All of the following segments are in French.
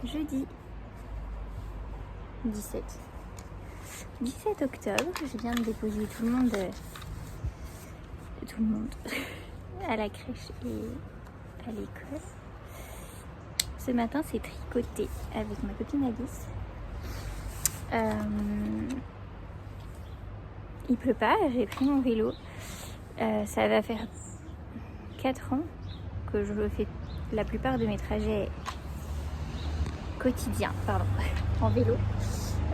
jeudi 17 octobre. Je viens de déposer tout le monde à la crèche et à l'école. Ce matin, c'est tricoté avec ma copine Alice. Il pleut pas, j'ai pris mon vélo. Ça va faire 4 ans que je fais la plupart de mes trajets quotidiens en vélo.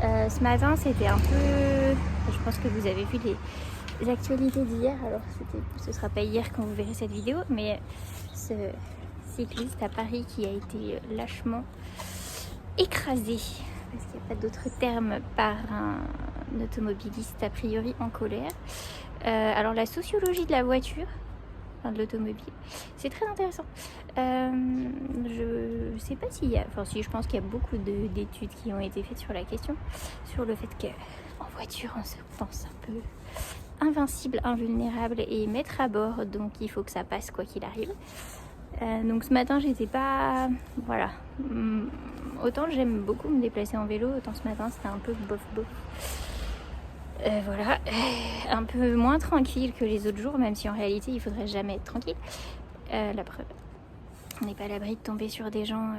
Ce matin, c'était un peu... Je pense que vous avez vu les actualités d'hier. Alors, ce sera pas hier quand vous verrez cette vidéo, mais ce cycliste à Paris qui a été lâchement écrasé, parce qu'il n'y a pas d'autre terme, par un automobiliste a priori en colère. Alors, la sociologie de la voiture, de l'automobile, c'est très intéressant. Je sais pas s'il y a, si je pense qu'il y a beaucoup d'études qui ont été faites sur la question, sur le fait qu'en voiture on se pense un peu invincible, invulnérable et maître à bord, donc il faut que ça passe quoi qu'il arrive. Donc ce matin j'étais pas, autant j'aime beaucoup me déplacer en vélo, autant ce matin c'était un peu bof. Un peu moins tranquille que les autres jours, même si en réalité il faudrait jamais être tranquille. La preuve, on n'est pas à l'abri de tomber sur des gens.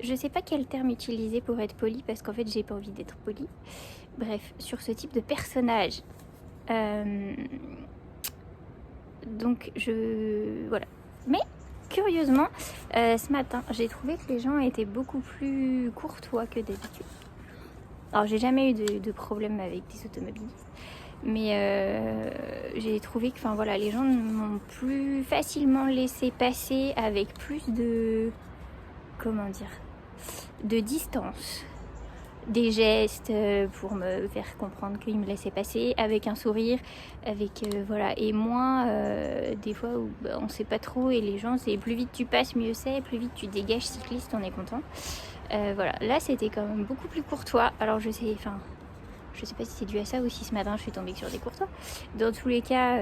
Je sais pas quel terme utiliser pour être poli, parce qu'en fait j'ai pas envie d'être poli. Bref, sur ce type de personnage. Donc voilà. Mais curieusement, ce matin, j'ai trouvé que les gens étaient beaucoup plus courtois que d'habitude. Alors j'ai jamais eu de problème avec des automobilistes, mais j'ai trouvé que les gens m'ont plus facilement laissé passer avec plus de distance, des gestes pour me faire comprendre qu'ils me laissaient passer, avec un sourire, et moins des fois où on sait pas trop et les gens, c'est plus vite tu passes mieux c'est, plus vite tu dégages cycliste, on est content. Là c'était quand même beaucoup plus courtois. Alors je sais pas si c'est dû à ça ou si ce matin je suis tombée sur des courtois. Dans tous les cas,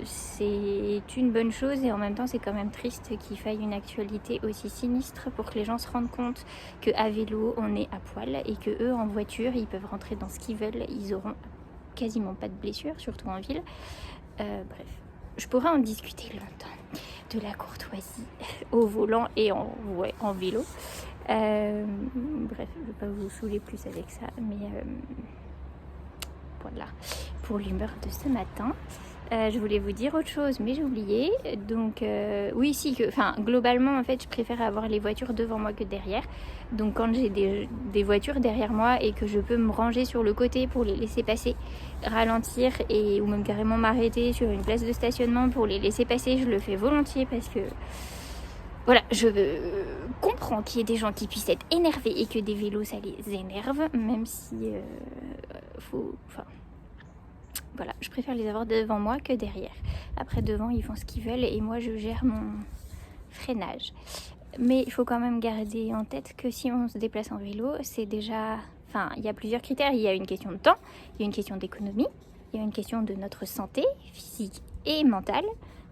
c'est une bonne chose et en même temps c'est quand même triste qu'il faille une actualité aussi sinistre pour que les gens se rendent compte qu'à vélo on est à poil et que eux en voiture ils peuvent rentrer dans ce qu'ils veulent, ils auront quasiment pas de blessures, surtout en ville. Bref, je pourrais en discuter longtemps de la courtoisie au volant et en vélo. Bref, je vais pas vous saouler plus avec ça, mais voilà pour l'humeur de ce matin. Je voulais vous dire autre chose, mais j'ai oublié. Donc globalement en fait je préfère avoir les voitures devant moi que derrière. Donc quand j'ai des voitures derrière moi et que je peux me ranger sur le côté pour les laisser passer, ralentir ou même carrément m'arrêter sur une place de stationnement pour les laisser passer, je le fais volontiers parce que je comprends qu'il y ait des gens qui puissent être énervés et que des vélos ça les énerve, même si je préfère les avoir devant moi que derrière. Après devant ils font ce qu'ils veulent et moi je gère mon freinage. Mais il faut quand même garder en tête que si on se déplace en vélo, c'est déjà... il y a plusieurs critères. Il y a une question de temps, il y a une question d'économie, il y a une question de notre santé physique et mentale.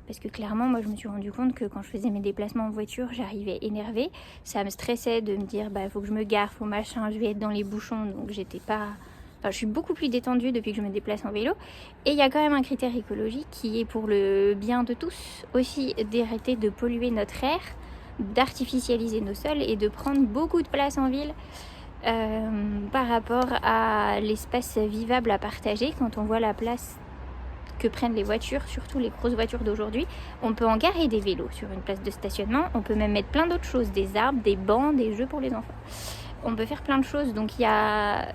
Parce que clairement, moi, je me suis rendu compte que quand je faisais mes déplacements en voiture, j'arrivais énervée. Ça me stressait de me dire, faut que je me gare, faut machin, je vais être dans les bouchons. Donc, j'étais pas... je suis beaucoup plus détendue depuis que je me déplace en vélo. Et il y a quand même un critère écologique qui est pour le bien de tous. Aussi, d'arrêter de polluer notre air, d'artificialiser nos sols et de prendre beaucoup de place en ville par rapport à l'espace vivable à partager. Quand on voit la place que prennent les voitures, surtout les grosses voitures d'aujourd'hui, on peut en garer des vélos sur une place de stationnement, on peut même mettre plein d'autres choses, des arbres, des bancs, des jeux pour les enfants. On peut faire plein de choses, donc il y a...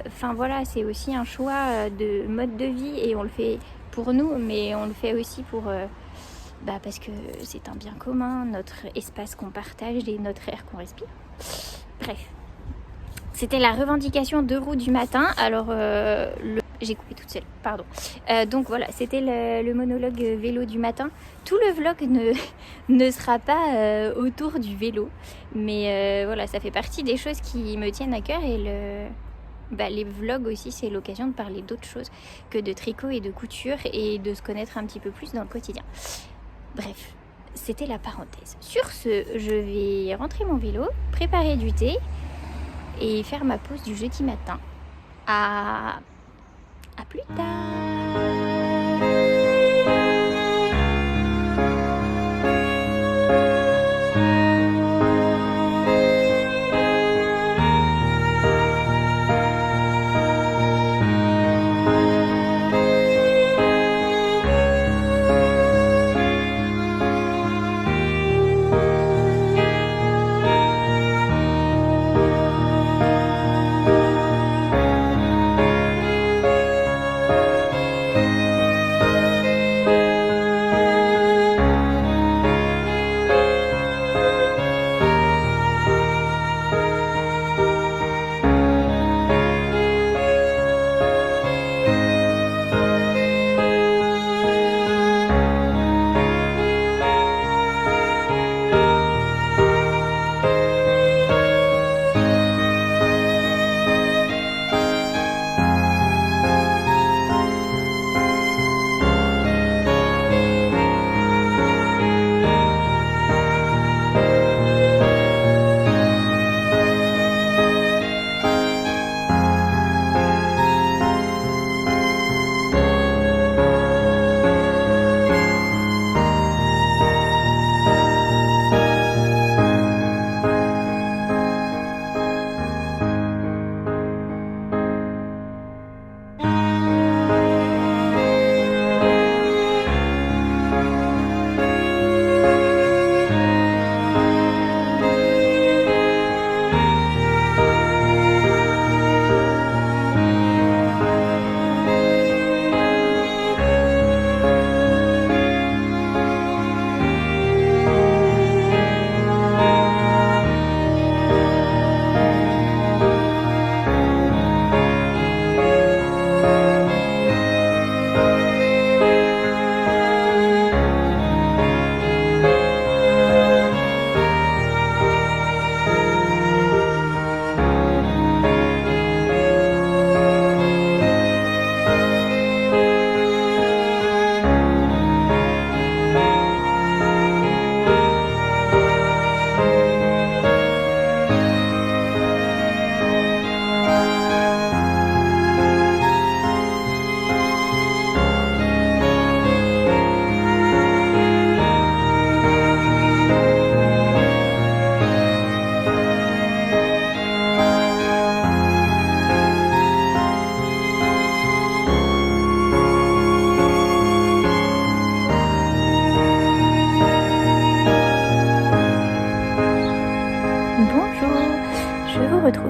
c'est aussi un choix de mode de vie et on le fait pour nous, mais on le fait aussi pour... parce que c'est un bien commun, notre espace qu'on partage et notre air qu'on respire. Bref. C'était la revendication de roue du matin, alors j'ai coupé toute seule, pardon. Donc voilà, c'était le monologue vélo du matin. Tout le vlog ne sera pas autour du vélo, mais ça fait partie des choses qui me tiennent à cœur et les vlogs aussi, c'est l'occasion de parler d'autres choses que de tricot et de couture et de se connaître un petit peu plus dans le quotidien. Bref, c'était la parenthèse. Sur ce, je vais rentrer mon vélo, préparer du thé et faire ma pause du jeudi matin. À plus tard.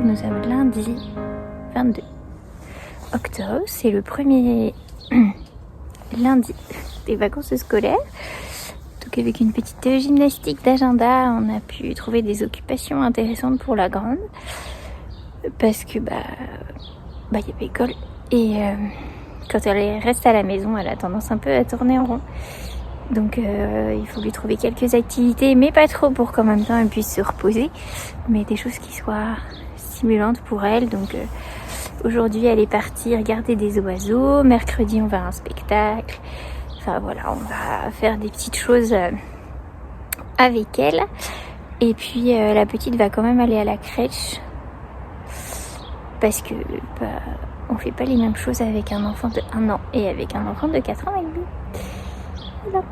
Nous sommes lundi 22 octobre, c'est le premier lundi des vacances scolaires. Donc avec une petite gymnastique d'agenda, on a pu trouver des occupations intéressantes pour la grande. Parce que il y avait école et quand elle reste à la maison, elle a tendance un peu à tourner en rond. Donc il faut lui trouver quelques activités, mais pas trop pour qu'en même temps elle puisse se reposer, mais des choses qui soient stimulantes pour elle. Donc aujourd'hui elle est partie regarder des oiseaux, mercredi on va à un spectacle, enfin voilà, on va faire des petites choses avec elle. Et puis la petite va quand même aller à la crèche parce que on fait pas les mêmes choses avec un enfant de 1 an et avec un enfant de 4 ans et demi. Voilà.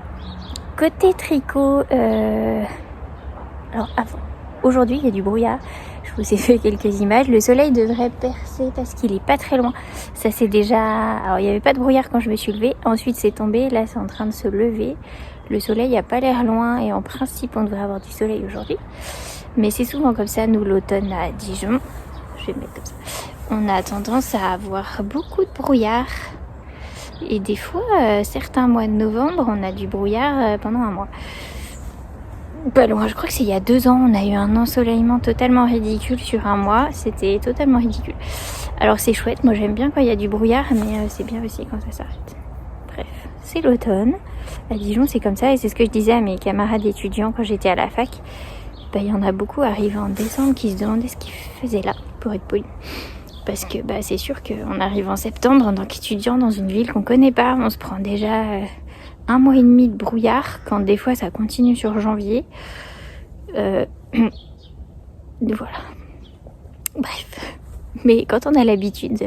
Côté tricot, alors avant, aujourd'hui il y a du brouillard, je vous ai fait quelques images, le soleil devrait percer parce qu'il est pas très loin, ça c'est déjà, alors il n'y avait pas de brouillard quand je me suis levée, ensuite c'est tombé, là c'est en train de se lever, le soleil n'a pas l'air loin et en principe on devrait avoir du soleil aujourd'hui, mais c'est souvent comme ça, nous l'automne à Dijon, je vais le mettre comme ça, on a tendance à avoir beaucoup de brouillard. Et des fois, certains mois de novembre, on a du brouillard pendant 1 mois. Pas loin, je crois que c'est il y a 2 ans, on a eu un ensoleillement totalement ridicule sur 1 mois. C'était totalement ridicule. Alors c'est chouette, moi j'aime bien quand il y a du brouillard, mais c'est bien aussi quand ça s'arrête. Bref, c'est l'automne. À Dijon, c'est comme ça, et c'est ce que je disais à mes camarades étudiants quand j'étais à la fac. Il y en a beaucoup arrivés en décembre qui se demandaient ce qu'ils faisaient là, pour être poli. Parce que c'est sûr qu'on arrive en septembre en tant qu'étudiant dans une ville qu'on connaît pas, on se prend déjà 1 mois et demi de brouillard, quand des fois ça continue sur janvier. Voilà. Bref. Mais quand on a l'habitude,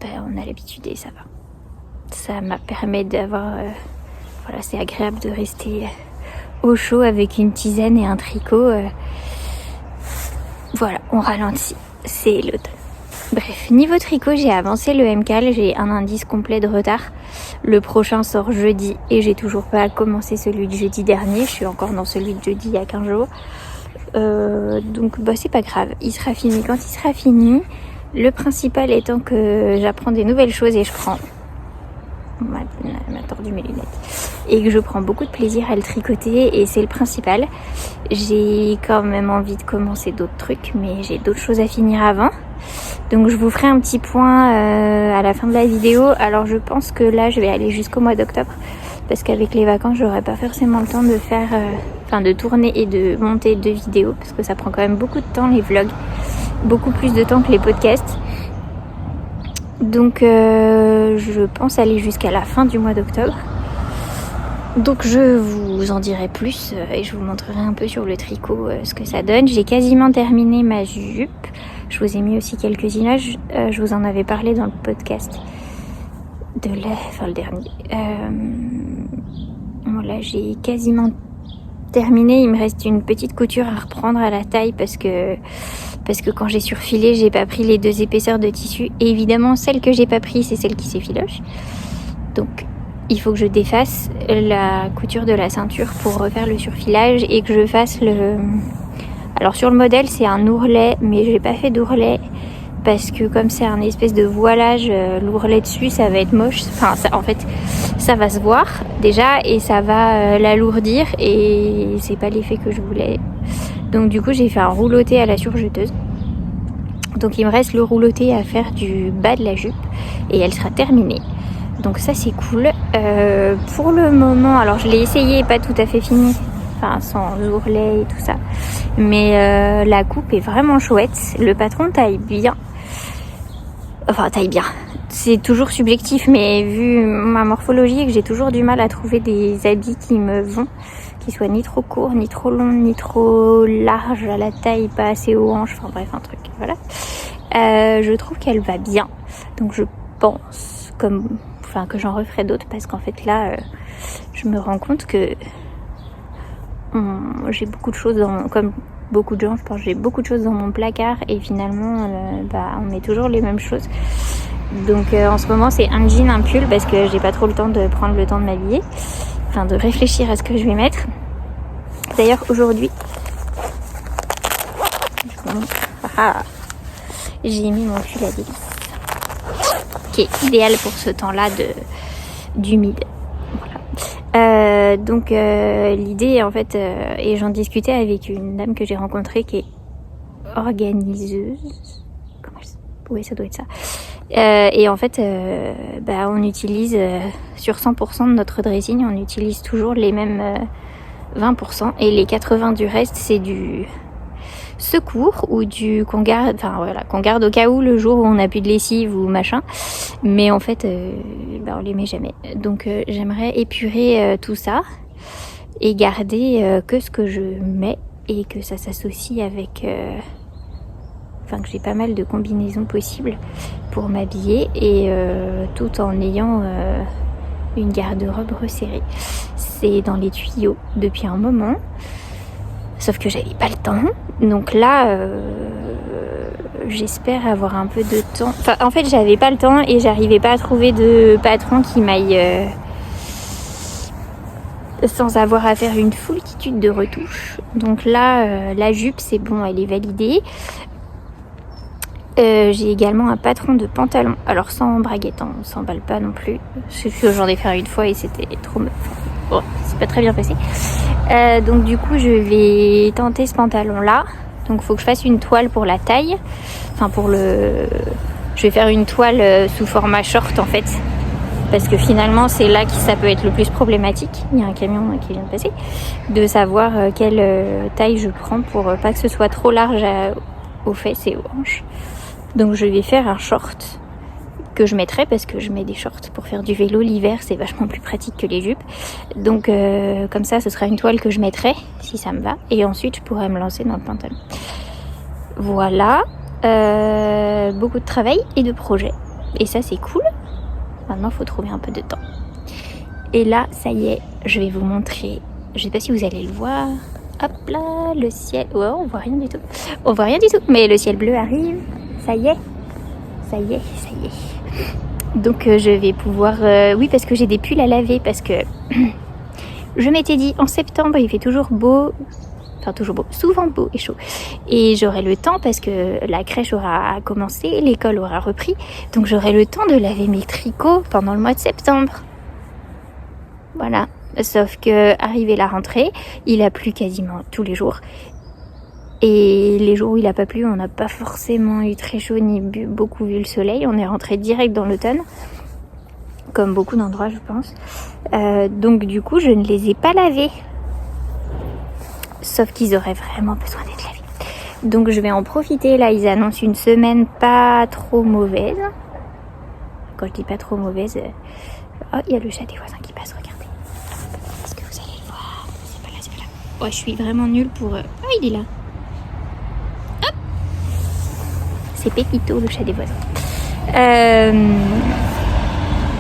on a l'habitude et ça va. Ça m'a permis d'avoir... voilà, c'est agréable de rester au chaud avec une tisane et un tricot. Voilà, on ralentit. C'est l'automne. Bref, niveau tricot, j'ai avancé le MCAL, j'ai un indice complet de retard. Le prochain sort jeudi et j'ai toujours pas commencé celui de jeudi dernier. Je suis encore dans celui de jeudi il y a 15 jours. Donc c'est pas grave, il sera fini quand il sera fini. Le principal étant que j'apprends des nouvelles choses et je prends ma tordu mes lunettes et que je prends beaucoup de plaisir à le tricoter et c'est le principal. J'ai quand même envie de commencer d'autres trucs mais j'ai d'autres choses à finir avant. Donc je vous ferai un petit point à la fin de la vidéo. Alors je pense que là je vais aller jusqu'au mois d'octobre parce qu'avec les vacances j'aurai pas forcément le temps de faire de tourner et de monter 2 vidéos parce que ça prend quand même beaucoup de temps les vlogs, beaucoup plus de temps que les podcasts. Donc je pense aller jusqu'à la fin du mois d'octobre. Donc je vous en dirai plus et je vous montrerai un peu sur le tricot ce que ça donne. J'ai quasiment terminé ma jupe. Je vous ai mis aussi quelques images. Je vous en avais parlé dans le podcast le dernier. Voilà, j'ai quasiment terminé. Il me reste une petite couture à reprendre à la taille parce que quand j'ai surfilé, j'ai pas pris les 2 épaisseurs de tissu. Et évidemment, celle que j'ai pas pris, c'est celle qui s'effiloche. Donc il faut que je défasse la couture de la ceinture pour refaire le surfilage et que je fasse le... Alors sur le modèle c'est un ourlet mais j'ai pas fait d'ourlet parce que comme c'est un espèce de voilage, l'ourlet dessus ça va être moche. En fait ça va se voir déjà et ça va l'alourdir et c'est pas l'effet que je voulais. Donc du coup j'ai fait un rouloté à la surjeteuse. Donc il me reste le rouloté à faire du bas de la jupe et elle sera terminée. Donc ça c'est cool. Pour le moment, alors je l'ai essayé, pas tout à fait fini, sans ourlet et tout ça. Mais la coupe est vraiment chouette. Le patron taille bien. Taille bien. C'est toujours subjectif, mais vu ma morphologie, que j'ai toujours du mal à trouver des habits qui me vont, qui soient ni trop courts, ni trop longs, ni trop larges à la taille, pas assez aux hanches. Enfin bref, un truc. Voilà. Je trouve qu'elle va bien. Donc je pense que j'en referai d'autres parce qu'en fait là je me rends compte que j'ai beaucoup de choses comme beaucoup de gens je pense, j'ai beaucoup de choses dans mon placard et finalement on met toujours les mêmes choses. Donc en ce moment c'est un jean, un pull parce que j'ai pas trop le temps de prendre le temps de m'habiller, de réfléchir à ce que je vais mettre. D'ailleurs aujourd'hui j'ai mis mon pull à délice qui est idéal pour ce temps-là d'humide. Voilà. Donc l'idée en fait, et j'en discutais avec une dame que j'ai rencontrée qui est organiseuse. Oui, ça doit être ça. Et en fait, on utilise sur 100% de notre dressing, on utilise toujours les mêmes 20% et les 80 du reste, c'est du secours ou qu'on garde au cas où le jour où on n'a plus de lessive ou machin, mais en fait on les met jamais. Donc j'aimerais épurer tout ça et garder que ce que je mets et que ça s'associe avec que j'ai pas mal de combinaisons possibles pour m'habiller et tout en ayant une garde-robe resserrée. C'est dans les tuyaux depuis un moment. Sauf que j'avais pas le temps. Donc là, j'espère avoir un peu de temps. En fait, j'avais pas le temps et j'arrivais pas à trouver de patron qui m'aille sans avoir à faire une foultitude de retouches. Donc là, la jupe, c'est bon, elle est validée. J'ai également un patron de pantalon. Alors sans braguette, on s'emballe pas non plus. J'en ai fait une fois et c'était trop... Bon, c'est pas très bien passé. Donc du coup je vais tenter ce pantalon là. Donc il faut que je fasse une toile pour la taille. Je vais faire une toile sous format short en fait. Parce que finalement c'est là que ça peut être le plus problématique. Il y a un camion qui vient de passer. De savoir quelle taille je prends pour pas que ce soit trop large aux fesses et aux hanches. Donc je vais faire un short que je mettrai parce que je mets des shorts pour faire du vélo l'hiver, c'est vachement plus pratique que les jupes. Donc comme ça, ce sera une toile que je mettrai si ça me va. Et ensuite, je pourrai me lancer dans le pantalon. Voilà, beaucoup de travail et de projets. Et ça, c'est cool. Maintenant, il faut trouver un peu de temps. Et là, ça y est, je vais vous montrer. Je sais pas si vous allez le voir. Hop là, le ciel. Ouais, on voit rien du tout. On voit rien du tout. Mais le ciel bleu arrive. Ça y est. Ça y est, ça y est. Donc je vais pouvoir... oui, parce que j'ai des pulls à laver. Parce que je m'étais dit, en septembre, il fait toujours beau. Enfin, toujours beau. Souvent beau et chaud. Et j'aurai le temps parce que la crèche aura commencé. L'école aura repris. Donc j'aurai le temps de laver mes tricots pendant le mois de septembre. Voilà. Sauf que, arrivé la rentrée, il a plu quasiment tous les jours. Et les jours où il a pas plu, on n'a pas forcément eu très chaud ni beaucoup vu le soleil. On est rentré direct dans l'automne, comme beaucoup d'endroits, je pense. Donc du coup, je ne les ai pas lavés. Sauf qu'ils auraient vraiment besoin d'être lavés. Donc je vais en profiter. Là, ils annoncent une semaine pas trop mauvaise. Quand je dis pas trop mauvaise... Oh, il y a le chat des voisins qui passe, regardez. Est-ce que vous allez le voir? C'est pas là, c'est pas là. Oh, je suis vraiment nulle pour... Oh, il est là. Hop. C'est Pépito, le chat des voisins.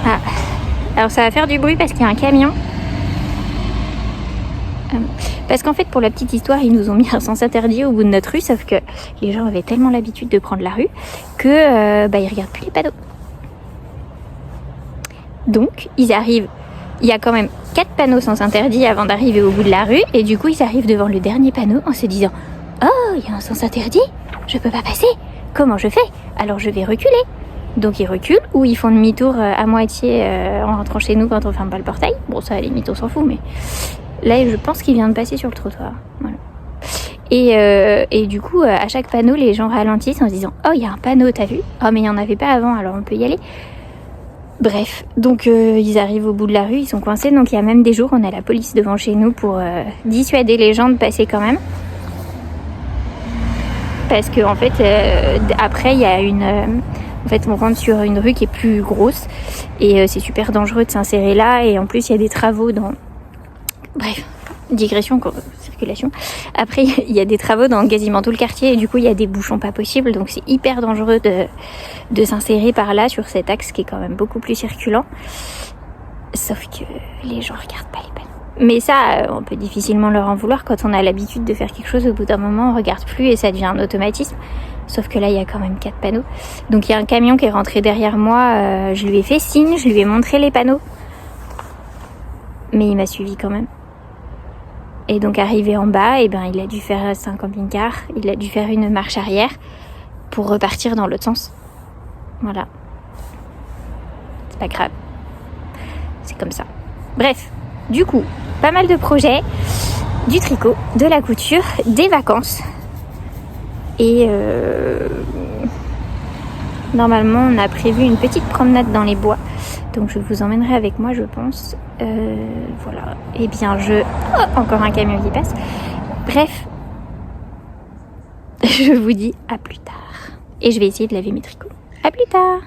Ah. Alors ça va faire du bruit parce qu'il y a un camion. Parce qu'en fait, pour la petite histoire, ils nous ont mis un sens interdit au bout de notre rue, sauf que les gens avaient tellement l'habitude de prendre la rue que ils regardent plus les panneaux. Donc, ils arrivent, il y a quand même 4 panneaux sens interdit avant d'arriver au bout de la rue, et du coup, ils arrivent devant le dernier panneau en se disant « Oh, il y a un sens interdit, je peux pas passer, comment je fais? Alors je vais reculer ». Donc ils reculent, ou ils font demi-tour à moitié en rentrant chez nous quand on ferme pas le portail. Bon, ça, à la limite, on s'en fout, mais là, je pense qu'il vient de passer sur le trottoir. Voilà. Et du coup, à chaque panneau, les gens ralentissent en se disant « Oh, il y a un panneau, t'as vu? Oh, mais il n'y en avait pas avant, alors on peut y aller ». Bref, donc ils arrivent au bout de la rue, ils sont coincés, donc il y a même des jours, on a la police devant chez nous pour dissuader les gens de passer quand même. Parce que en fait, après, il y a en fait, on rentre sur une rue qui est plus grosse et c'est super dangereux de s'insérer là. Et en plus, il y a des travaux dans... Bref, digression, circulation. Après, il y a des travaux dans quasiment tout le quartier et du coup, il y a des bouchons pas possibles. Donc, c'est hyper dangereux de s'insérer par là sur cet axe qui est quand même beaucoup plus circulant. Sauf que les gens regardent pas les panneaux. Mais ça, on peut difficilement leur en vouloir quand on a l'habitude de faire quelque chose. Au bout d'un moment, on regarde plus et ça devient un automatisme. Sauf que là, il y a quand même 4 panneaux. Donc, il y a un camion qui est rentré derrière moi. Je lui ai fait signe, je lui ai montré les panneaux. Mais il m'a suivi quand même. Et donc, arrivé en bas, il a dû faire un camping-car. Il a dû faire une marche arrière pour repartir dans l'autre sens. Voilà. C'est pas grave. C'est comme ça. Bref, du coup, pas mal de projets. Du tricot, de la couture, des vacances. Et normalement, on a prévu une petite promenade dans les bois. Donc, je vous emmènerai avec moi, je pense. Voilà. Eh bien, Oh, encore un camion qui passe. Bref. Je vous dis à plus tard. Et je vais essayer de laver mes tricots. À plus tard.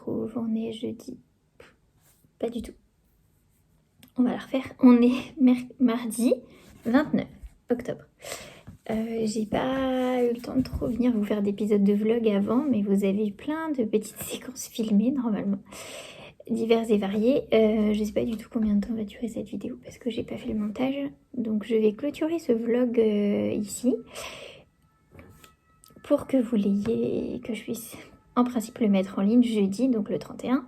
retrouve, on est jeudi. Pas du tout. On va la refaire. On est mardi 29 octobre. J'ai pas eu le temps de trop venir vous faire d'épisodes de vlog avant, mais vous avez eu plein de petites séquences filmées normalement, diverses et variées. Je sais pas du tout combien de temps va durer cette vidéo parce que j'ai pas fait le montage. Donc je vais clôturer ce vlog ici pour que vous l'ayez et que je puisse en principe le mettre en ligne jeudi, donc le 31.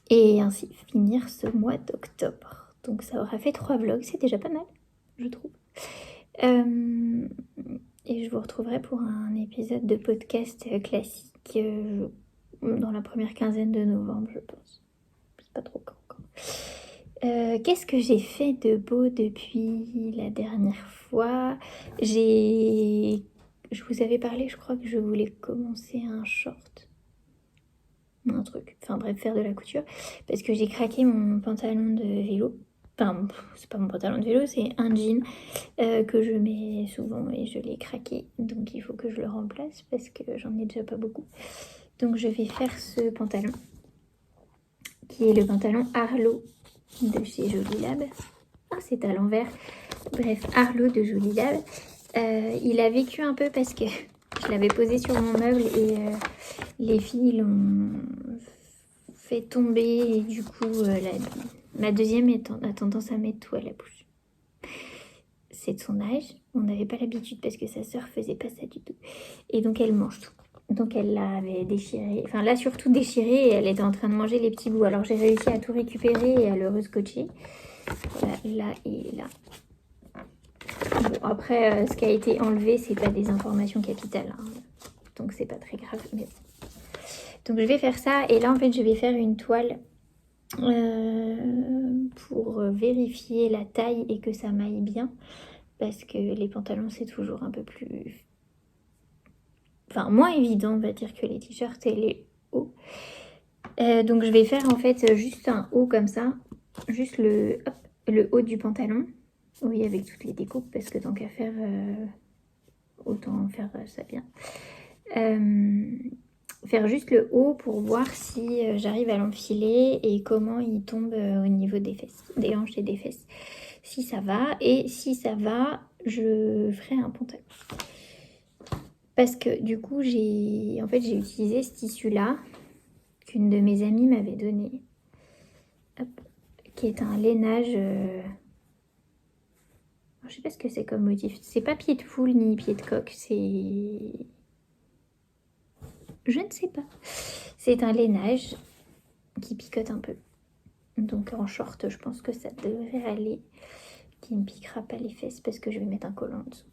Et ainsi finir ce mois d'octobre. Donc ça aura fait 3 vlogs, c'est déjà pas mal, je trouve. Et je vous retrouverai pour un épisode de podcast classique dans la première quinzaine de novembre, je pense. Je sais pas trop quand encore. Qu'est-ce que j'ai fait de beau depuis la dernière fois? Je vous avais parlé, je crois que je voulais commencer un short. Un truc, enfin bref, faire de la couture. Parce que j'ai craqué mon pantalon de vélo. Enfin, c'est pas mon pantalon de vélo, c'est un jean que je mets souvent et je l'ai craqué. Donc il faut que je le remplace parce que j'en ai déjà pas beaucoup. Donc je vais faire ce pantalon qui est le pantalon Arlo de chez Jolie Lab. Ah, c'est à l'envers. Bref, Arlo de Jolie Lab. Il a vécu un peu parce que je l'avais posé sur mon meuble et les filles l'ont fait tomber et du coup ma deuxième a tendance à mettre tout à la bouche. C'est de son âge, on n'avait pas l'habitude parce que sa sœur faisait pas ça du tout. Et donc elle mange tout. Donc elle l'avait déchiré, enfin là surtout déchiré et elle était en train de manger les petits bouts. Alors j'ai réussi à tout récupérer et à le rescotcher. Voilà, là et là. Bon, après, ce qui a été enlevé, c'est pas des informations capitales. Hein. Donc c'est pas très grave. Mais... Donc je vais faire ça. Et là, en fait, je vais faire une toile pour vérifier la taille et que ça m'aille bien. Parce que les pantalons, c'est toujours un peu plus... Enfin, moins évident, on va dire, que les t-shirts et les hauts. Donc je vais faire, en fait, juste un haut comme ça. Juste le haut du pantalon. Oui, avec toutes les découpes, parce que tant qu'à faire, autant faire ça bien. Faire juste le haut pour voir si j'arrive à l'enfiler et comment il tombe au niveau des fesses, des hanches et des fesses. Si ça va, et si ça va, je ferai un pantalon. Parce que du coup, j'ai utilisé ce tissu-là, qu'une de mes amies m'avait donné, qui est un lainage... Je sais pas ce que c'est comme motif. C'est pas pied de poule ni pied de coq. C'est... Je ne sais pas. C'est un lainage qui picote un peu. Donc en short, je pense que ça devrait aller. Qui ne piquera pas les fesses parce que je vais mettre un collant en dessous.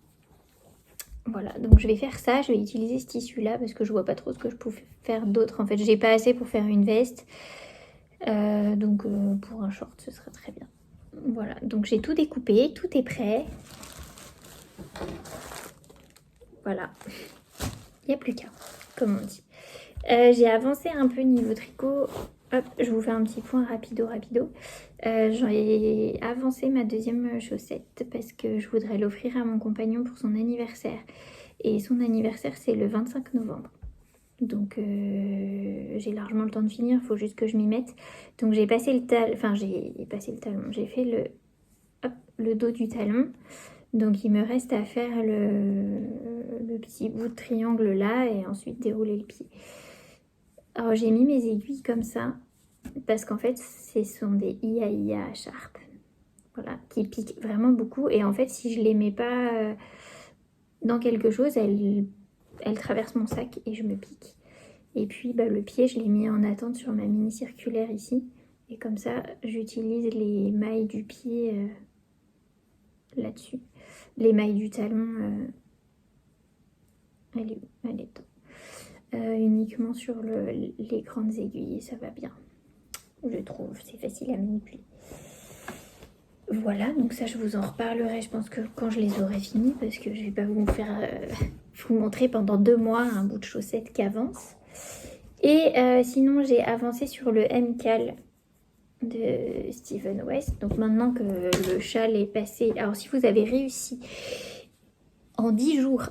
Voilà, donc je vais faire ça. Je vais utiliser ce tissu-là parce que je vois pas trop ce que je peux faire d'autre. En fait, j'ai pas assez pour faire une veste. Donc pour un short, ce serait très bien. Voilà, donc j'ai tout découpé, tout est prêt. Voilà, il n'y a plus qu'à, comme on dit. J'ai avancé un peu niveau tricot. Hop, je vous fais un petit point rapido. J'ai avancé ma deuxième chaussette parce que je voudrais l'offrir à mon compagnon pour son anniversaire. Et son anniversaire, c'est le 25 novembre. Donc j'ai largement le temps de finir, il faut juste que je m'y mette. Donc j'ai passé le talon, j'ai fait le dos du talon. Donc il me reste à faire le petit bout de triangle là et ensuite dérouler le pied. Alors j'ai mis mes aiguilles comme ça parce qu'en fait ce sont des IAIA Sharp, voilà, qui piquent vraiment beaucoup. Et en fait si je les mets pas dans quelque chose, elles traversent mon sac et je me pique. Et puis le pied, je l'ai mis en attente sur ma mini circulaire ici. Et comme ça, j'utilise les mailles du pied là-dessus. Les mailles du talon, elle est où? Elle est dedans. Uniquement sur les grandes aiguilles et ça va bien. Je trouve, c'est facile à manipuler. Voilà, donc ça je vous en reparlerai, je pense que quand je les aurai finis, parce que je vais pas vous faire vous montrer pendant 2 mois un bout de chaussette qui avance. Et sinon j'ai avancé sur le MCAL de Steven West. Donc maintenant que le châle est passé, alors si vous avez réussi en 10 jours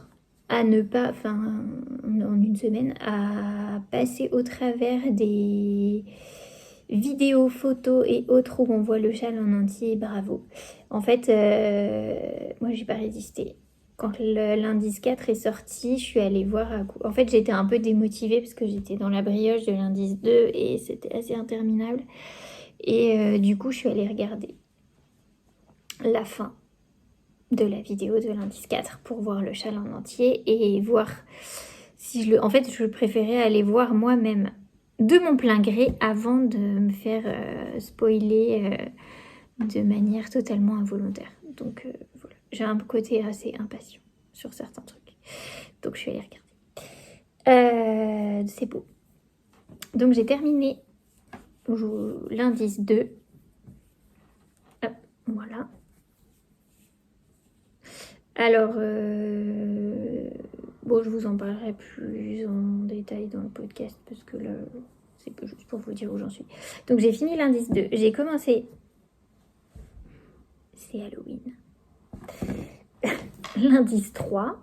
à ne pas, enfin en une semaine, à passer au travers des vidéos, photos et autres où on voit le châle en entier, bravo. En fait, moi j'ai pas résisté. Quand l'indice 4 est sorti, je suis allée voir à coup. En fait, j'étais un peu démotivée parce que j'étais dans la brioche de l'indice 2 et c'était assez interminable. Et du coup, je suis allée regarder la fin de la vidéo de l'indice 4 pour voir le châle en entier et voir si je le... En fait, je préférais aller voir moi-même de mon plein gré avant de me faire spoiler de manière totalement involontaire. Donc voilà, j'ai un côté assez impatient sur certains trucs. Donc je suis allée regarder. C'est beau. Donc j'ai terminé l'indice 2. Hop, voilà. Alors, bon, je vous en parlerai plus en détail dans le podcast parce que là, c'est que juste pour vous dire où j'en suis. Donc, j'ai fini l'indice 2. J'ai commencé. C'est Halloween. L'indice 3.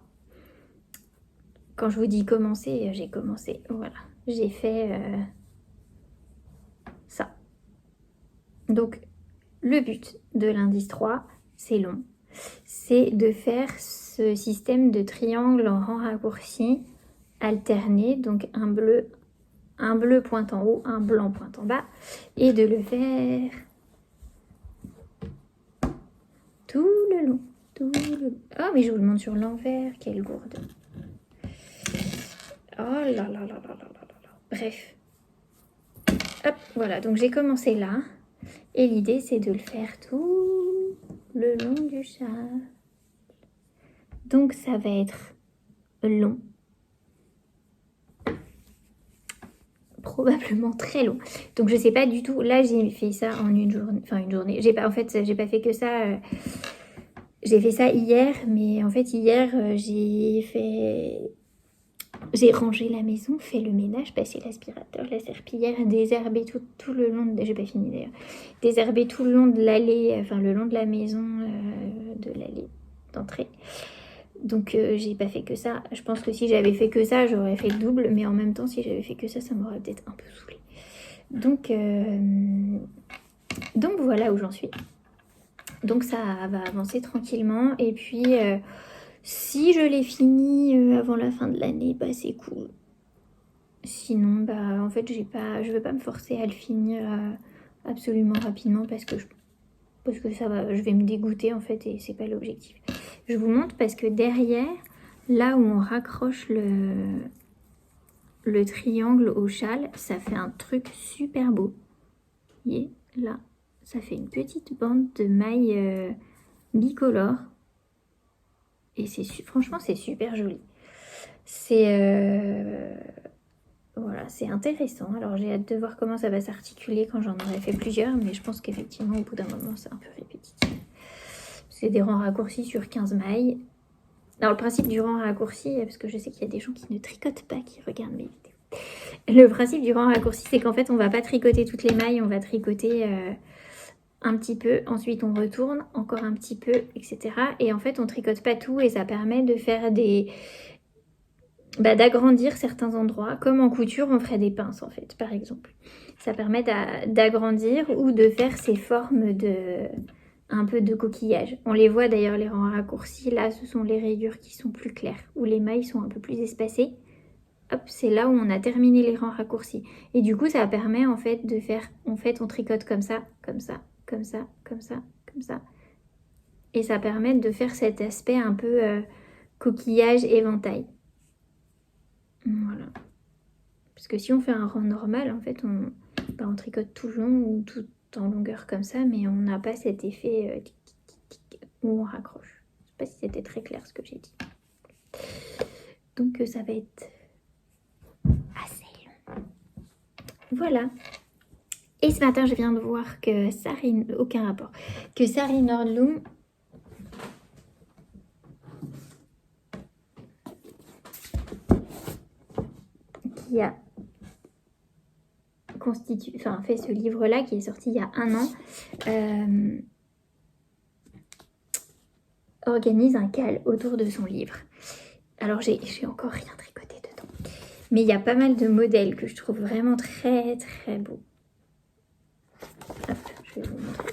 Quand je vous dis commencer, j'ai commencé. Voilà. J'ai fait ça. Donc, le but de l'indice 3, c'est long. C'est de faire ce système de triangle en rang raccourci alterné, donc un bleu pointe en haut, un blanc pointe en bas, et de le faire tout le long, Oh, mais je vous le montre sur l'envers, quelle gourde. Oh là là là là là là là. Bref. Hop, voilà, donc j'ai commencé là, et l'idée c'est de le faire tout le long du châle. Donc ça va être long. Probablement très long. Donc je sais pas du tout. Là j'ai fait ça en une journée. Enfin une journée. J'ai pas fait que ça. J'ai fait ça hier, mais en fait hier j'ai rangé la maison, fait le ménage, passé l'aspirateur, la serpillière, désherbé tout le long de... J'ai pas fini d'ailleurs. Désherbé tout le long de l'allée, enfin le long de la maison, de l'allée d'entrée. Donc j'ai pas fait que ça. Je pense que si j'avais fait que ça, j'aurais fait le double. Mais en même temps, si j'avais fait que ça m'aurait peut-être un peu saoulé. Donc voilà où j'en suis. Donc ça va avancer tranquillement. Et puis si je l'ai fini avant la fin de l'année, bah c'est cool. Sinon, bah en fait, je veux pas me forcer à le finir absolument rapidement parce que ça va, je vais me dégoûter en fait et c'est pas l'objectif. Je vous montre parce que derrière, là où on raccroche le triangle au châle, ça fait un truc super beau. Vous voyez, là, ça fait une petite bande de mailles bicolores. Et franchement, c'est super joli. Voilà, c'est intéressant. Alors j'ai hâte de voir comment ça va s'articuler quand j'en aurai fait plusieurs, mais je pense qu'effectivement au bout d'un moment c'est un peu répétitif. C'est des rangs raccourcis sur 15 mailles. Alors le principe du rang raccourci, parce que je sais qu'il y a des gens qui ne tricotent pas, qui regardent mes vidéos. Le principe du rang raccourci, c'est qu'en fait on va pas tricoter toutes les mailles, on va tricoter un petit peu, ensuite on retourne, encore un petit peu, etc. Et en fait on tricote pas tout et ça permet de faire d'agrandir certains endroits, comme en couture on ferait des pinces en fait, par exemple. Ça permet d'agrandir ou de faire ces formes un peu de coquillage. On les voit d'ailleurs les rangs raccourcis, là ce sont les rayures qui sont plus claires, où les mailles sont un peu plus espacées. Hop, c'est là où on a terminé les rangs raccourcis. Et du coup ça permet en fait de faire, on tricote comme ça, comme ça, comme ça, comme ça, comme ça. Et ça permet de faire cet aspect un peu coquillage éventail. Voilà. Parce que si on fait un rang normal, en fait, on tricote tout le long ou tout en longueur comme ça, mais on n'a pas cet effet où on raccroche. Je ne sais pas si c'était très clair ce que j'ai dit. Donc ça va être assez long. Voilà. Et ce matin, je viens de voir que aucun rapport, que Sari Nordlum qui a fait ce livre-là qui est sorti il y a 1 an, organise un call autour de son livre. Alors j'ai encore rien tricoté dedans. Mais il y a pas mal de modèles que je trouve vraiment très très beaux. Hop, je vais vous montrer.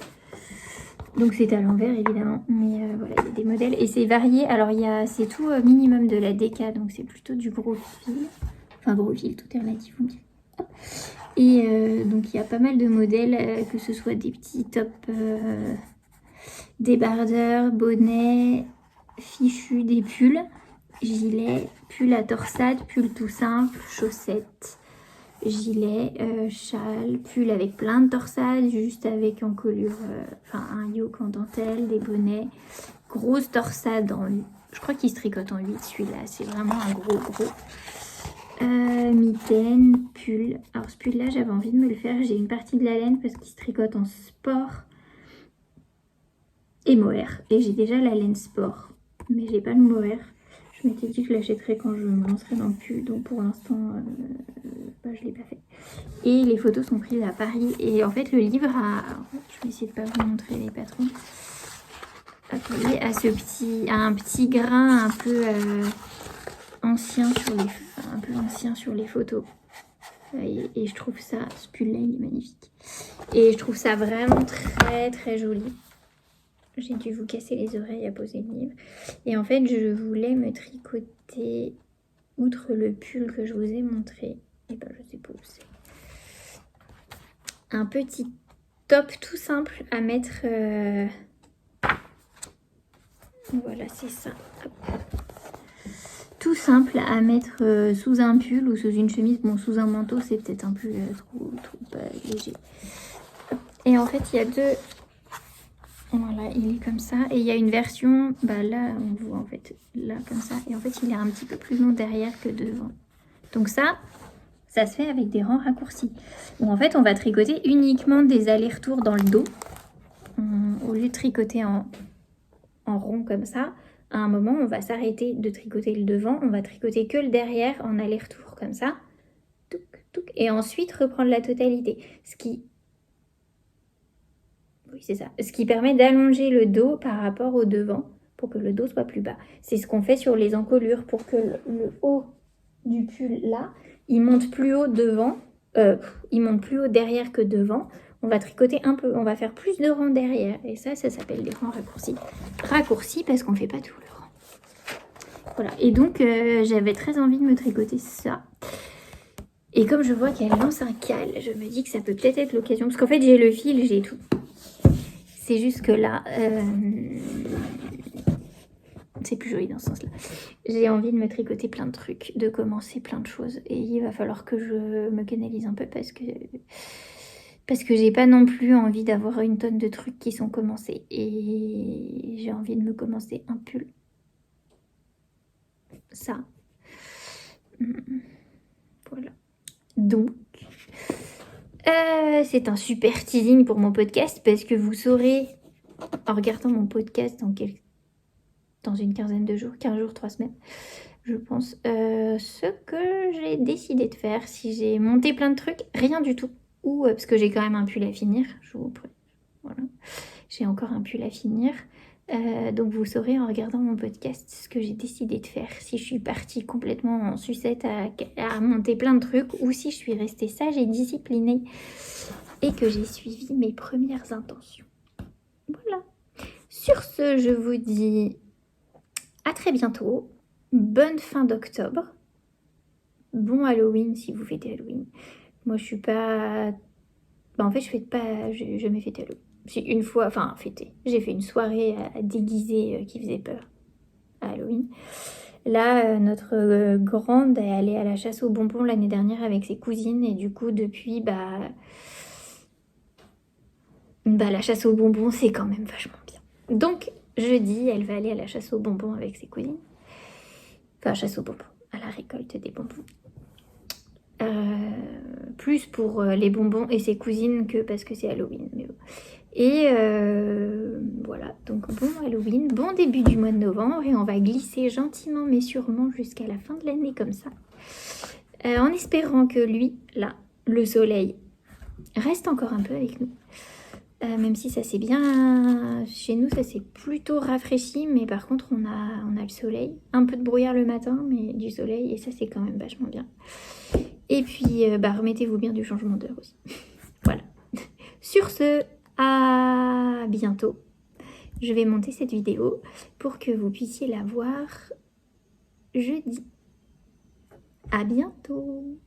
Donc c'est à l'envers évidemment, mais voilà, il y a des modèles et c'est varié. Alors c'est tout minimum de la DK, donc c'est plutôt du gros fil. Enfin gros fil, tout est relatif, on dirait. Et donc il y a pas mal de modèles, que ce soit des petits tops, débardeurs, bonnets, fichus, des pulls, gilets, pulls à torsade, pulls tout simple, chaussettes, gilet, châle, pull avec plein de torsades, juste avec encolure, enfin un yoke en dentelle, des bonnets, grosse torsade je crois qu'il se tricote en 8 celui-là, c'est vraiment un gros. Mitaine, pull. Alors ce pull là j'avais envie de me le faire, j'ai une partie de la laine parce qu'il se tricote en sport et mohair. Et j'ai déjà la laine sport, mais j'ai pas le mohair. Je m'étais dit que je l'achèterais quand je me lancerai dans le pull, donc pour l'instant je l'ai pas fait. Et les photos sont prises à Paris. Et en fait le livre je vais essayer de pas vous montrer les patrons. À un petit grain un peu ancien sur les photos. Et je trouve ça, ce pull là il est magnifique. Et je trouve ça vraiment très très joli. J'ai dû vous casser les oreilles à poser le livre. Et en fait je voulais me tricoter, outre le pull que je vous ai montré, et ben je sais pas où c'est, un petit top tout simple à mettre, voilà c'est ça. Hop. Tout simple à mettre sous un pull ou sous une chemise. Bon, sous un manteau, c'est peut-être un peu trop léger. Et en fait, il y a deux... Voilà, il est comme ça. Et il y a une version... là, on voit en fait, là, comme ça. Et en fait, il est un petit peu plus long derrière que devant. Donc ça se fait avec des rangs raccourcis. Où en fait, on va tricoter uniquement des allers-retours dans le dos. Au lieu de tricoter en rond comme ça, à un moment, on va s'arrêter de tricoter le devant, on va tricoter que le derrière en aller-retour comme ça, touc, touc, et ensuite reprendre la totalité. Oui, c'est ça. Ce qui permet d'allonger le dos par rapport au devant pour que le dos soit plus bas. C'est ce qu'on fait sur les encolures pour que le haut du pull là, il monte plus haut devant, il monte plus haut derrière que devant. On va tricoter un peu, on va faire plus de rangs derrière. Et ça s'appelle des rangs raccourcis. Raccourcis parce qu'on ne fait pas tout le rang. Voilà, et donc j'avais très envie de me tricoter ça. Et comme je vois qu'elle lance un cal, je me dis que ça peut peut-être être l'occasion. Parce qu'en fait, j'ai le fil, j'ai tout. C'est juste que là, c'est plus joli dans ce sens-là. J'ai envie de me tricoter plein de trucs, de commencer plein de choses. Et il va falloir que je me canalise un peu parce que j'ai pas non plus envie d'avoir une tonne de trucs qui sont commencés. Et j'ai envie de me commencer un pull. Ça. Voilà. Donc, c'est un super teasing pour mon podcast parce que vous saurez, en regardant mon podcast dans une quinzaine de jours, 15 jours, 3 semaines, je pense, ce que j'ai décidé de faire. Si j'ai monté plein de trucs, rien du tout. Ou parce que j'ai quand même un pull à finir. Voilà. J'ai encore un pull à finir. Donc vous saurez en regardant mon podcast ce que j'ai décidé de faire. Si je suis partie complètement en sucette à monter plein de trucs ou si je suis restée sage et disciplinée et que j'ai suivi mes premières intentions. Voilà. Sur ce, je vous dis à très bientôt. Bonne fin d'octobre. Bon Halloween si vous fêtez Halloween. Moi je suis pas... en fait je fête pas... Je jamais fêté Halloween. J'ai une fois... Enfin fêté. J'ai fait une soirée à déguiser qui faisait peur à Halloween. Là notre grande est allée à la chasse aux bonbons l'année dernière avec ses cousines. Et du coup depuis la chasse aux bonbons c'est quand même vachement bien. Donc jeudi elle va aller à la chasse aux bonbons avec ses cousines. Enfin chasse aux bonbons. À la récolte des bonbons. Plus pour les bonbons et ses cousines que parce que c'est Halloween. Mais bon. Et voilà, donc bon Halloween, bon début du mois de novembre et on va glisser gentiment mais sûrement jusqu'à la fin de l'année comme ça. En espérant que lui, là, le soleil, reste encore un peu avec nous. Même si ça s'est bien... Chez nous, ça s'est plutôt rafraîchi, mais par contre, on a le soleil. Un peu de brouillard le matin, mais du soleil, et ça, c'est quand même vachement bien. Et puis, remettez-vous bien du changement d'heure aussi. Voilà. Sur ce, à bientôt. Je vais monter cette vidéo pour que vous puissiez la voir jeudi. À bientôt.